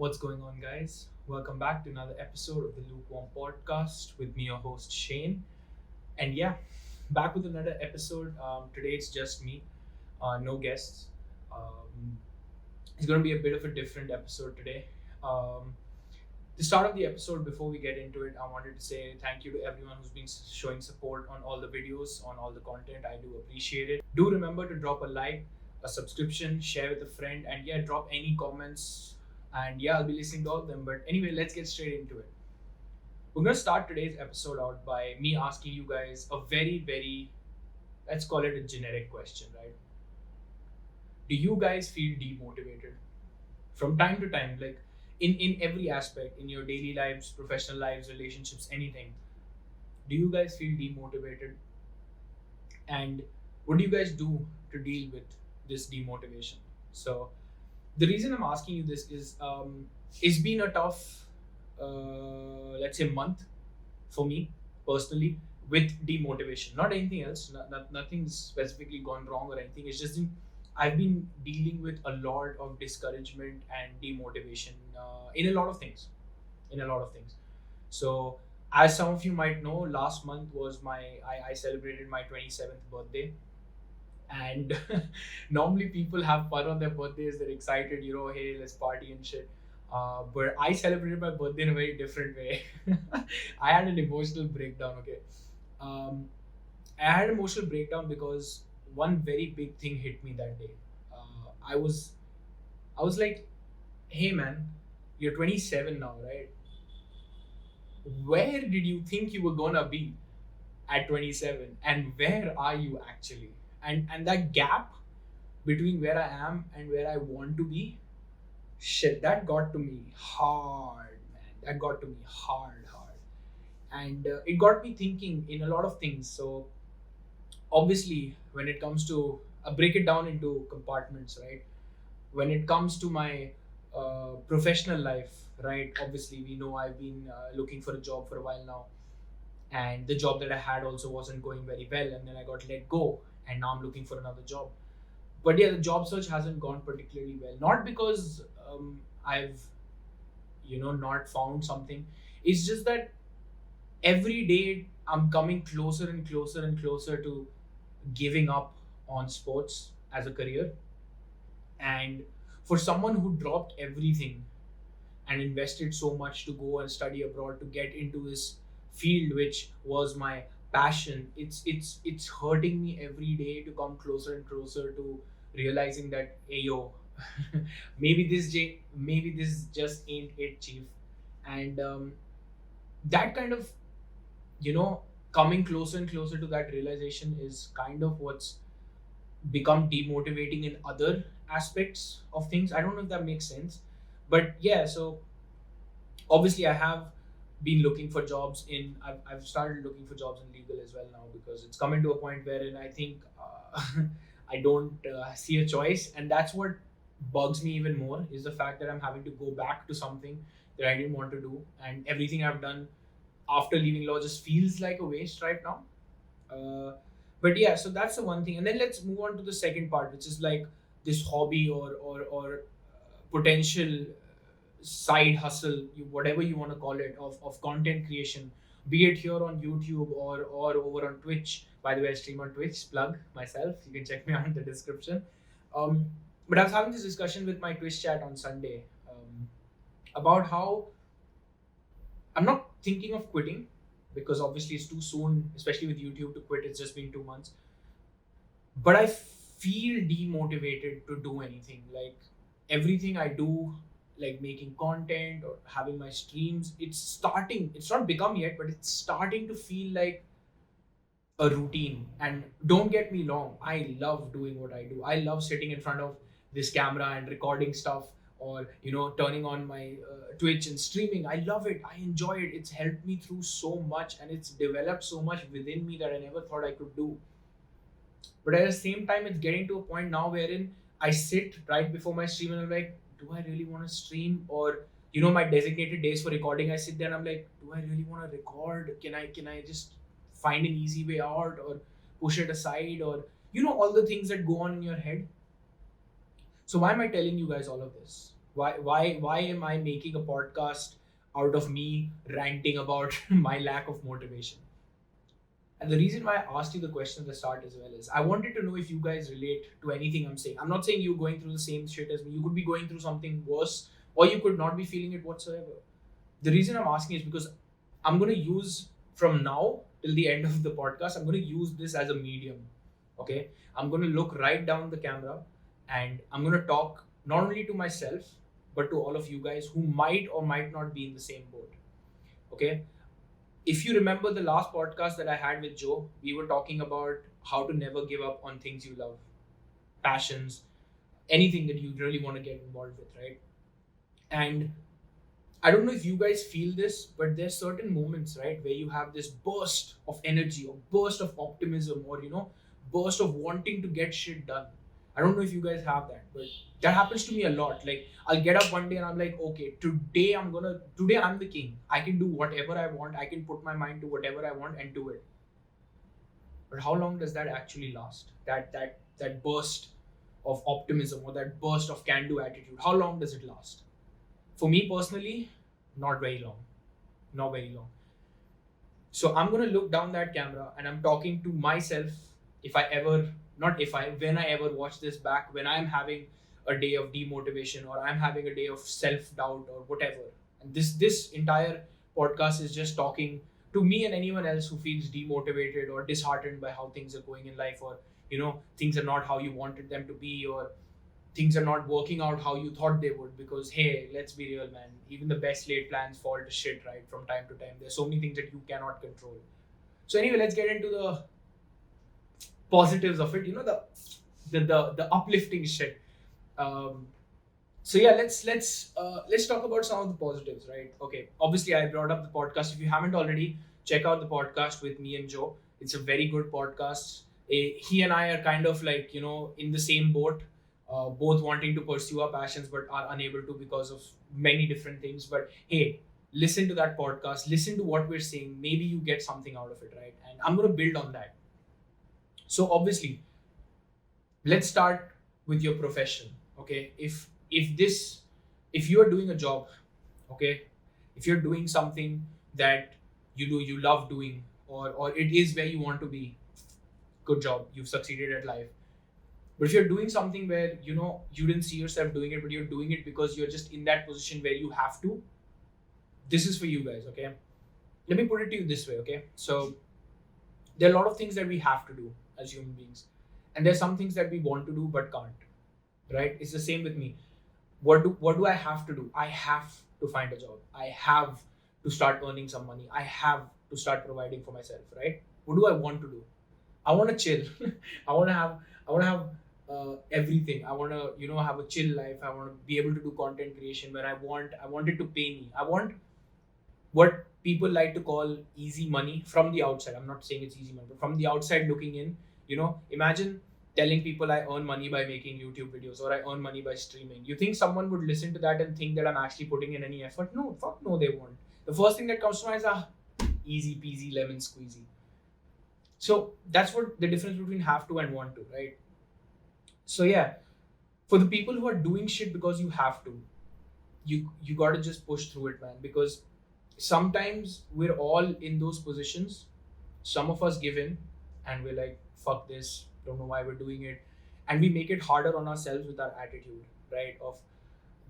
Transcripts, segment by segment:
What's going on, guys? Welcome back to another episode of the Lukewarm Podcast with me, your host Shane. And yeah, back with another episode. Today it's just me, no guests. Um, it's going to be a bit of a different episode today. Um, the start of the episode, before we get into it, I wanted to say thank you to everyone who's been showing support on all the videos, on all the content. I do appreciate it. Do remember to drop a like, a subscription, share with a friend, and yeah, drop any comments. And yeah, I'll be listening to all of them. But anyway, let's get straight into it. We're going to start today's episode out by me asking you guys a very, let's call it a generic question, right? Do you guys feel demotivated from time to time? Like, in every aspect, in your daily lives, professional lives, relationships, anything, do you guys feel demotivated? And what do you guys do to deal with this demotivation? So the reason I'm asking you this is it's been a tough let's say month for me personally with demotivation, not anything else. Nothing's specifically gone wrong or anything. It's just I've been dealing with a lot of discouragement and demotivation in a lot of things. So, as some of you might know, last month was I celebrated my 27th birthday, and normally people have fun on their birthdays. They're excited, hey, let's party and shit. But I celebrated my birthday in a very different way. I had an emotional breakdown. Okay, um, I had an emotional breakdown because one very big thing hit me that day. I was like, hey man, you're 27 now, right? Where did you think you were gonna be at 27, and where are you actually? And that gap between where I am and where I want to be, shit, that got to me hard, man. That got to me hard. And it got me thinking in a lot of things. So obviously, when it comes to break it down into compartments, right? When it comes to my professional life, right? Obviously, we know I've been looking for a job for a while now, and the job that I had also wasn't going very well, and then I got let go, and now I'm looking for another job. But yeah, the job search hasn't gone particularly well. Not because I've not found something. It's just that every day I'm coming closer and closer and closer to giving up on sports as a career. And for someone who dropped everything and invested so much to go and study abroad to get into this field which was my passion, it's hurting me every day to come closer and closer to realizing that, hey yo, maybe this just ain't it, chief. And that kind of, coming closer and closer to that realization is kind of what's become demotivating in other aspects of things. I don't know if that makes sense, but yeah. So obviously I have been looking for jobs I've started looking for jobs in legal as well now, because it's coming to a point wherein I think I don't see a choice, and that's what bugs me even more, is the fact that I'm having to go back to something that I didn't want to do, and everything I've done after leaving law just feels like a waste right now. Uh, but yeah, so that's the one thing, and then let's move on to the second part, which is like this hobby or potential side hustle, whatever you want to call it, of content creation, be it here on YouTube or over on Twitch. By the way, I stream on Twitch, plug myself, you can check me out in the description. um, but I was having this discussion with my Twitch chat on Sunday, about how I'm not thinking of quitting, because obviously it's too soon, especially with YouTube, to quit. It's just been 2 months. But I feel demotivated to do anything. Like everything I do, like making content or having my streams, it's not become yet, but it's starting to feel like a routine. And don't get me wrong, I love doing what I do. I love sitting in front of this camera and recording stuff, or turning on my Twitch and streaming. I love it, I enjoy it. It's helped me through so much, and it's developed so much within me that I never thought I could do. But at the same time, it's getting to a point now wherein I sit right before my stream and I'm like, do I really want to stream? Or my designated days for recording, I sit there and I'm like, do I really want to record? Can I just find an easy way out, or push it aside, or all the things that go on in your head. So why am I telling you guys all of this? Why am I making a podcast out of me ranting about my lack of motivation? And the reason why I asked you the question at the start as well is I wanted to know if you guys relate to anything I'm saying. I'm not saying you going through the same shit as me. You could be going through something worse, or you could not be feeling it whatsoever. The reason I'm asking is because I'm going to use from now till the end of the podcast, I'm going to use this as a medium. Okay. I'm going to look right down the camera and I'm going to talk not only to myself, but to all of you guys who might or might not be in the same boat. Okay. If you remember the last podcast that I had with Joe, we were talking about how to never give up on things you love, passions, anything that you really want to get involved with, right? And I don't know if you guys feel this, but there's certain moments, right, where you have this burst of energy or burst of optimism or, burst of wanting to get shit done. I don't know if you guys have that, but that happens to me a lot. Like, I'll get up one day and I'm like, okay, today I'm the king. I can do whatever I want. I can put my mind to whatever I want and do it. But how long does that actually last? That burst of optimism or that burst of can-do attitude, how long does it last? For me personally, not very long. Not very long. So I'm going to look down that camera and I'm talking to myself. If I ever, not if I, when I ever watch this back, when I'm having a day of demotivation or I'm having a day of self-doubt or whatever. And this entire podcast is just talking to me and anyone else who feels demotivated or disheartened by how things are going in life, or things are not how you wanted them to be, or things are not working out how you thought they would. Because hey, let's be real, man, even the best laid plans fall to shit, right? From time to time, there's so many things that you cannot control. So anyway, let's get into the positives of it, the uplifting shit. Um, so yeah, let's talk about some of the positives, right? Okay, obviously I brought up the podcast. If you haven't already, check out the podcast with me and Joe. It's a very good podcast. He and I are kind of like, in the same boat, both wanting to pursue our passions but are unable to because of many different things. But hey, listen to that podcast, listen to what we're saying, maybe you get something out of it, right? And I'm going to build on that. So obviously, let's start with your profession. Okay, if you are doing a job, okay, if you're doing something that you love doing, or it is where you want to be, good job, you've succeeded at life. But if you're doing something where you didn't see yourself doing it, but you're doing it because you're just in that position where you have to, this is for you guys. Okay, let me put it to you this way. Okay, so there are a lot of things that we have to do as human beings, and there's some things that we want to do but can't, right? It's the same with me. What do I have to do? I have to find a job. I have to start earning some money. I have to start providing for myself, right? What do I want to do? I want to chill. I want to have everything. I want to have a chill life. I want to be able to do content creation where I want it to pay me. I want what people like to call easy money from the outside. I'm not saying it's easy money, but from the outside looking in, imagine telling people I earn money by making YouTube videos or I earn money by streaming. You think someone would listen to that and think that I'm actually putting in any effort? No, fuck no, they won't. The first thing that comes to mind is easy peasy lemon squeezy. So that's what the difference between have to and want to, right? So yeah, for the people who are doing shit because you have to, you got to just push through it, man. Because sometimes we're all in those positions. Some of us give in and we're like, fuck this, don't know why we're doing it. And we make it harder on ourselves with our attitude, right? Of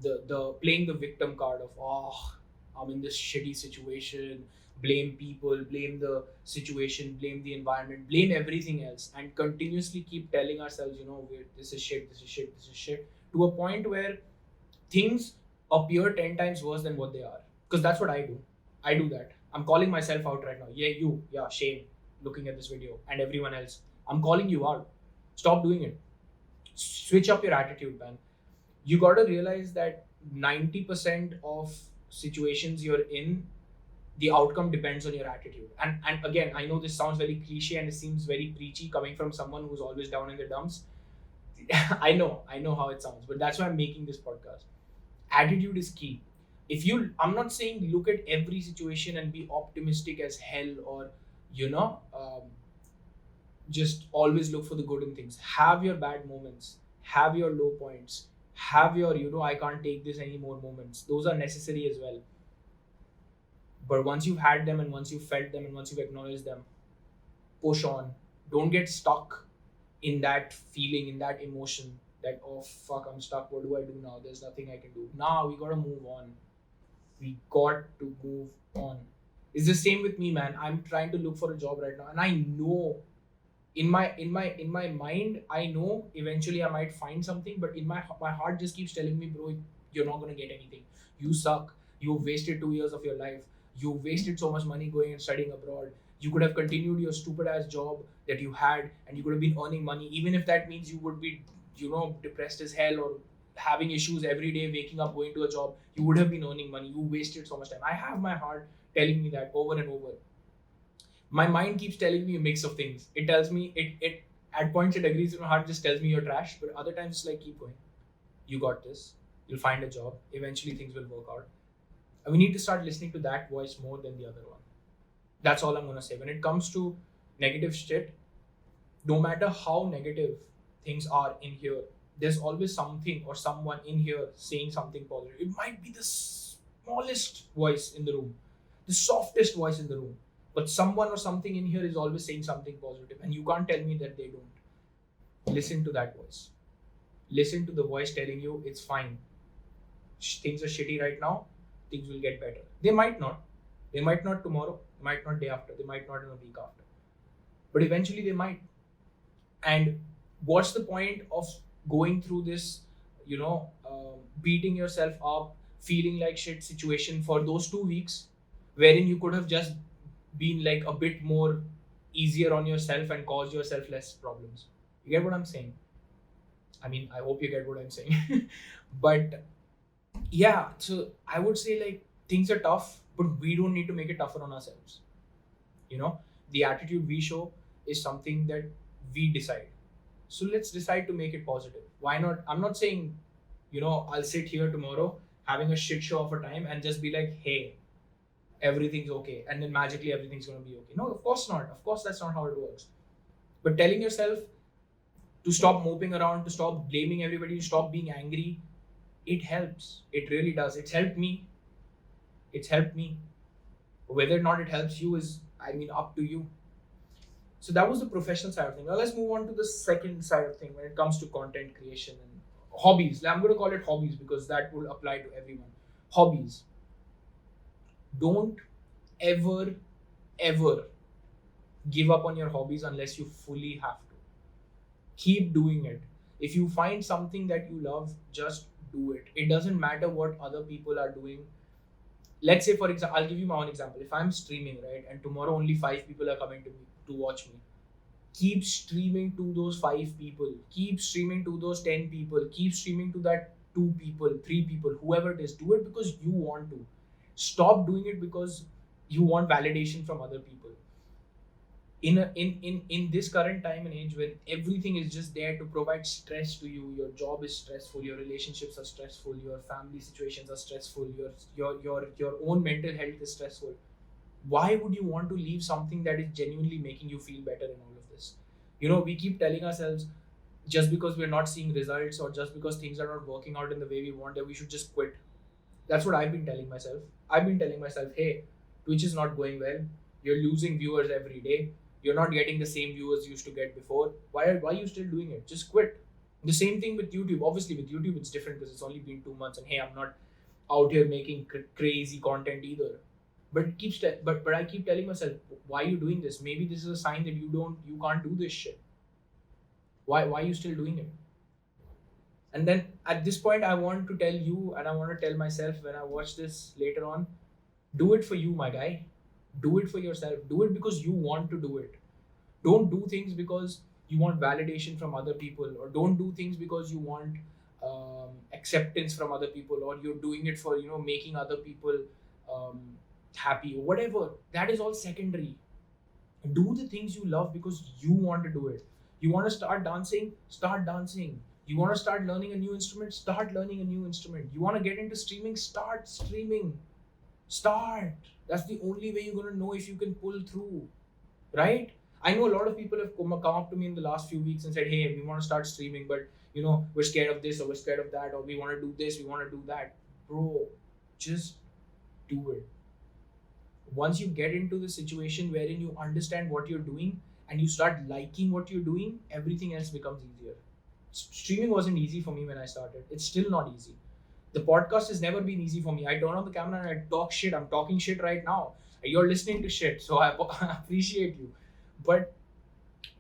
the playing the victim card of, oh, I'm in this shitty situation, blame people, blame the situation, blame the environment, blame everything else, and continuously keep telling ourselves, wait, this is shit, this is shit, this is shit, to a point where things appear 10 times worse than what they are. Because that's what I do. I do that. I'm calling myself out right now. Yeah, Shane, looking at this video, and everyone else. I'm calling you out. Stop doing it. Switch up your attitude, man. You got to realize that 90% of situations you're in, the outcome depends on your attitude. And again, I know this sounds very cliche and it seems very preachy coming from someone who's always down in the dumps. I know how it sounds, but that's why I'm making this podcast. Attitude is key. I'm not saying look at every situation and be optimistic as hell, or just always look for the good in things. Have your bad moments, have your low points, have your I can't take this anymore moments. Those are necessary as well. But once you've had them, and once you've felt them, and once you've acknowledged them, push on. Don't get stuck in that feeling, in that emotion, that oh fuck, I'm stuck, what do I do now, there's nothing I can do. Nah, we gotta move on. We got to move on. It's the same with me, man. I'm trying to look for a job right now, and I know in my mind, I know eventually I might find something, but in my heart just keeps telling me, bro, you're not gonna get anything. You suck. You've wasted 2 years of your life. You wasted so much money going and studying abroad. You could have continued your stupid ass job that you had, and you could have been earning money, even if that means you would be, depressed as hell, or having issues every day, waking up, going to a job. You would have been earning money. You wasted so much time. I have my heart telling me that over and over. My mind keeps telling me a mix of things. It tells me it at points it agrees with my heart, just tells me you're trash, but other times it's like, keep going. You got this. You'll find a job. Eventually things will work out. And we need to start listening to that voice more than the other one. That's all I'm gonna say. When it comes to negative shit, no matter how negative things are in here, there's always something or someone in here saying something positive. It might be the smallest voice in the room, the softest voice in the room, but someone or something in here is always saying something positive, and you can't tell me that they don't. Listen to that voice. Listen to the voice telling you it's fine. Things are shitty right now. Things will get better. They might not. They might not tomorrow. They might not day after. They might not in a week after. But eventually they might. And what's the point of going through this, beating yourself up, feeling like shit situation for those 2 weeks, wherein you could have just been like a bit more easier on yourself and caused yourself less problems. You get what I'm saying? I mean, I hope you get what I'm saying. But yeah, so I would say, like, things are tough, but we don't need to make it tougher on ourselves. You know, the attitude we show is something that we decide. So let's decide to make it positive. Why not? I'm not saying, I'll sit here tomorrow having a shit show of a time and just be like, hey, everything's okay, and then magically everything's going to be okay. No, of course not. Of course, that's not how it works. But telling yourself to stop moping around, to stop blaming everybody, to stop being angry, it helps. It really does. It's helped me. It's helped me. Whether or not it helps you is, I mean, up to you. So that was the professional side of things. Now let's move on to the second side of things when it comes to content creation and hobbies. I'm going to call it hobbies because that will apply to everyone. Hobbies. Don't ever, ever give up on your hobbies unless you fully have to. Keep doing it. If you find something that you love, just do it. It doesn't matter what other people are doing. Let's say, for example, I'll give you my own example. If I'm streaming, right, and tomorrow only 5 people are coming to me to watch me, keep streaming to those 5 people. Keep streaming to those 10 people. Keep streaming to that 2 people, 3 people, whoever it is. Do it because you want to. Stop doing it because you want validation from other people. In this current time and age when everything is just there to provide stress to you, your job is stressful, your relationships are stressful, your family situations are stressful, your own mental health is stressful, why would you want to leave something that is genuinely making you feel better in all of this? We keep telling ourselves, just because we're not seeing results or just because things are not working out in the way we want, that we should just quit. That's what I've been telling myself. I've been telling myself, hey, Twitch is not going well. You're losing viewers every day. You're not getting the same viewers you used to get before. Why are you still doing it? Just quit. The same thing with YouTube. Obviously, with YouTube, it's different because it's only been 2 months, and hey, I'm not out here making crazy content either. But but I keep telling myself, why are you doing this? Maybe this is a sign that you can't do this shit. Why are you still doing it? And then at this point, I want to tell you, and I want to tell myself when I watch this later on, do it for you, my guy. Do it for yourself. Do it because you want to do it. Don't do things because you want validation from other people, or don't do things because you want acceptance from other people, or you're doing it for making other people um, happy or whatever. That is all secondary. Do the things you love because you want to do it. You want to start dancing? Start dancing. You want to start learning a new instrument? Start learning a new instrument. You want to get into streaming? Start streaming. Start. That's the only way you're going to know if you can pull through, right? I know a lot of people have come up to me in the last few weeks and said, hey, we want to start streaming, but we're scared of this or we're scared of that, or we want to do this, we want to do that. Bro, just do it. Once you get into the situation wherein you understand what you're doing and you start liking what you're doing, everything else becomes easier. Streaming wasn't easy for me when I started. It's still not easy. The podcast has never been easy for me. I turn on the camera and I talk shit. I'm talking shit right now. You're listening to shit, so I appreciate you. But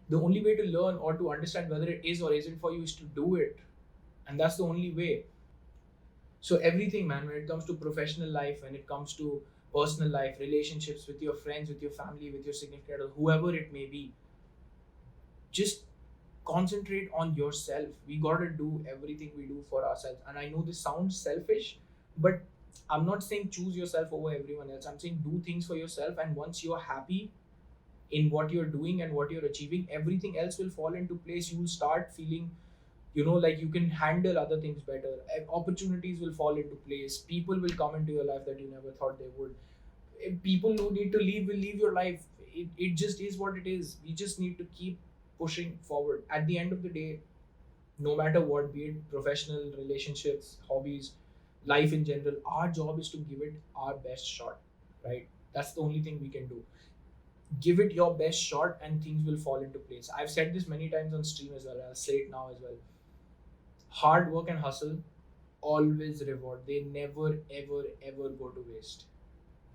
the only way to learn or to understand whether it is or isn't for you is to do it. And that's the only way. So everything, man, when it comes to professional life, when it comes to personal life, relationships with your friends, with your family, with your significant other, whoever it may be, just concentrate on yourself. We gotta do everything we do for ourselves. And I know this sounds selfish, but I'm not saying choose yourself over everyone else. I'm saying do things for yourself. And once you're happy in what you're doing and what you're achieving, everything else will fall into place. You will start feeling, like you can handle other things better. Opportunities will fall into place. People will come into your life that you never thought they would. People who need to leave will leave your life. It just is what it is. We just need to keep pushing forward. At the end of the day, no matter what, be it professional, relationships, hobbies, life in general, our job is to give it our best shot, right? That's the only thing we can do. Give it your best shot and things will fall into place. I've said this many times on stream as well. I'll say it now as well. Hard work and hustle always reward. They never, ever, ever go to waste.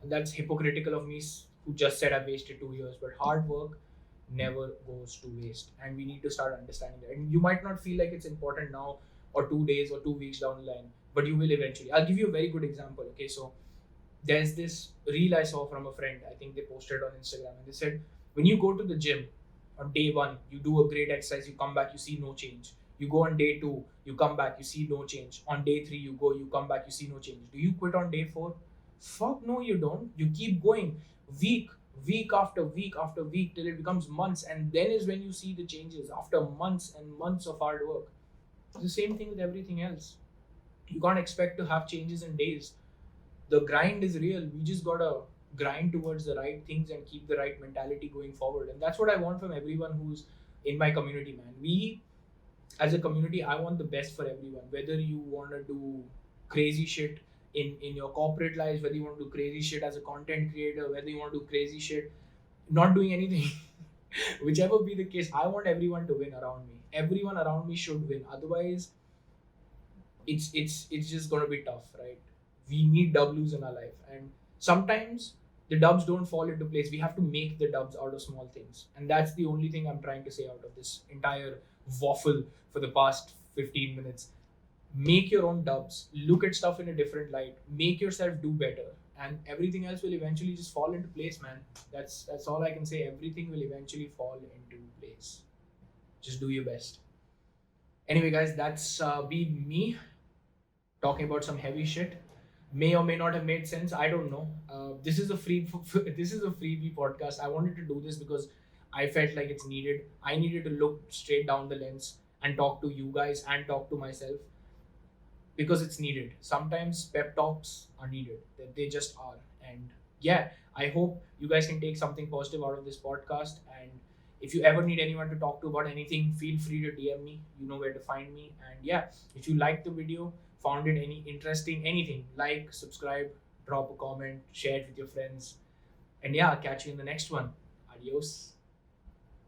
And that's hypocritical of me who just said I've wasted 2 years. But hard work never goes to waste. And we need to start understanding that. And you might not feel like it's important now or 2 days or 2 weeks down the line, but you will eventually. I'll give you a very good example. Okay, so there's this reel I saw from a friend. I think they posted on Instagram, and they said, when you go to the gym on day one, you do a great exercise, you come back, you see no change. You go on day two, you come back, you see no change. On day three, you go, you come back, you see no change. Do you quit on day four? Fuck no, you don't. You keep going week, week after week after week till it becomes months, and then is when you see the changes after months and months of hard work. It's the same thing with everything else. You can't expect to have changes in days. The grind is real. We just gotta grind towards the right things and keep the right mentality going forward. And that's what I want from everyone who's in my community, man. We as a community, I want the best for everyone. Whether you wanna do crazy shit in your corporate lives, whether you want to do crazy shit as a content creator, whether you want to do crazy shit not doing anything, whichever be the case, I want everyone to win around me. Everyone around me should win. Otherwise, it's just gonna be tough, right? We need W's in our life, and sometimes the dubs don't fall into place. We have to make the dubs out of small things, and that's the only thing I'm trying to say out of this entire waffle for the past 15 minutes. Make your own dubs. Look at stuff in a different light. Make yourself do better, and everything else will eventually just fall into place, man. That's all I can say. Everything will eventually fall into place. Just do your best. Anyway, guys, that's been me talking about some heavy shit. May or may not have made sense. I don't know. This is a this is a freebie podcast. I wanted to do this because I felt like it's needed. I needed to look straight down the lens and talk to you guys and talk to myself because it's needed. Sometimes pep talks are needed. They just are. And yeah, I hope you guys can take something positive out of this podcast. And if you ever need anyone to talk to about anything, feel free to DM me. You know where to find me. And yeah, if you liked the video, found it any interesting, anything, like, subscribe, drop a comment, share it with your friends. And yeah, I'll catch you in the next one. Adios.